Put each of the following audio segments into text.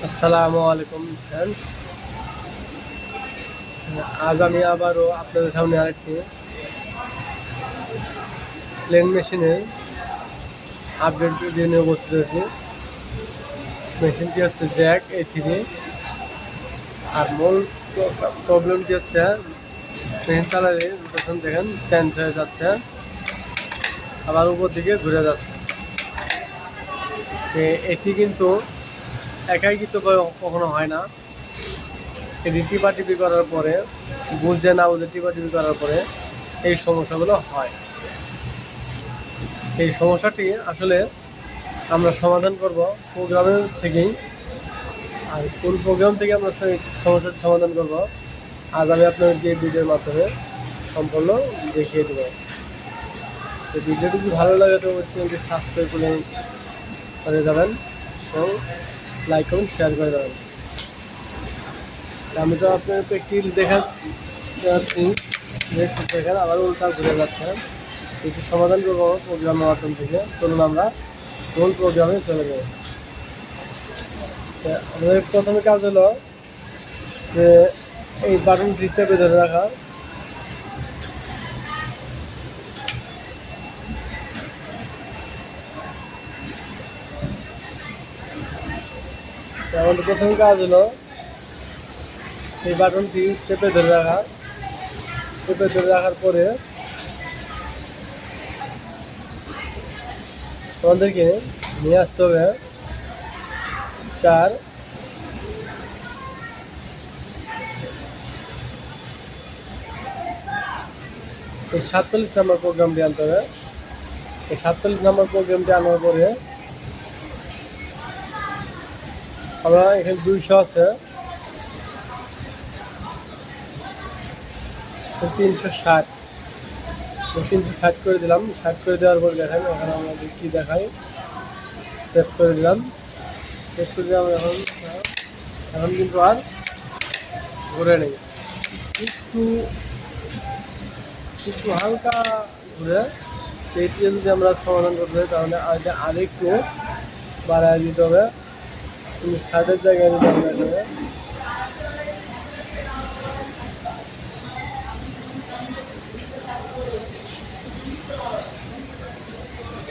আসসালামু আলাইকুম ফ্রেন্ডস। আজ আমি আবারও আপনাদের সামনে আরেকটি প্লেন মেশিনের আপডেট ভিডিও নিয়ে উপস্থিত হয়েছি। মেশিনটি হচ্ছে জ্যাক A3। আর মূল প্রবলেমটি হচ্ছে মেশিন চালালে রোটেশন দেখেন চেঞ্জ হয়ে যাচ্ছে, আবার উপর দিকে ঘুরে যাচ্ছে। এটি কিন্তু একাই কিন্তু কখনো হয় না। এটি টিপাটিপি করার পরে, বুঝে না বুঝে টিপাটিপি করার পরে এই সমস্যাগুলো হয়। এই সমস্যাটি আসলে আমরা সমাধান করব প্রোগ্রামের থেকেই। আর কোন প্রোগ্রাম থেকে আমরা সেই সমস্যাটি সমাধান করব, আজ আমি আপনাদেরকে এই ভিডিওর মাধ্যমে সম্পূর্ণ দেখিয়ে দেবো। তো ভিডিওটি যদি ভালো লাগে তো চ্যানেলটি সাবস্ক্রাইব করে যাবেন এবং লাইক কমেন্ট শেয়ার করে দেবেন। আমি তো আপনার প্র্যাকটিক্যাল দেখাচ্ছি, দেখেন আবার উল্টা ঘুরে যাচ্ছে। এটি সমাধান করবো প্রোগ্রামের মাধ্যম থেকে। চলুন আমরা মূল প্রোগ্রামে চলে যাই। আমাদের প্রথমে কাজ হলো যে এই বাটনটি চেপে ধরে রাখা। আমাদের প্রথম কাজ হলো এই বাটনটি চেপে ধরে রাখা। চেপে ধরে রাখার পরে আমাদেরকে নিয়ে আসতে হবে 47 নম্বর প্রোগ্রামটি আনতে হবে। এই 47 নম্বর প্রোগ্রামটি আনার পরে আমরা এখানে 200 আছে, 360 360 করে দিলাম। 60 করে দেওয়ার পর দেখেন এখানে আমাদের কী দেখায়, সেভ করে দিলাম। সেভ করে দিলাম। এখন কিন্তু আর ঘুরে নেই, একটু একটু হালকা ঘুরে। এইটি যদি আমরা সমাধান করতে হয় তাহলে আরেকটু বাড়ায় দিতে হবে। কিন্তু 60-এর জায়গায় যদি আমরা এখানে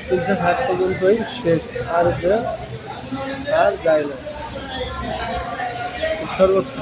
360 পর্যন্তই শেষ, আর উপরে আর যায় না সর্বোচ্চ।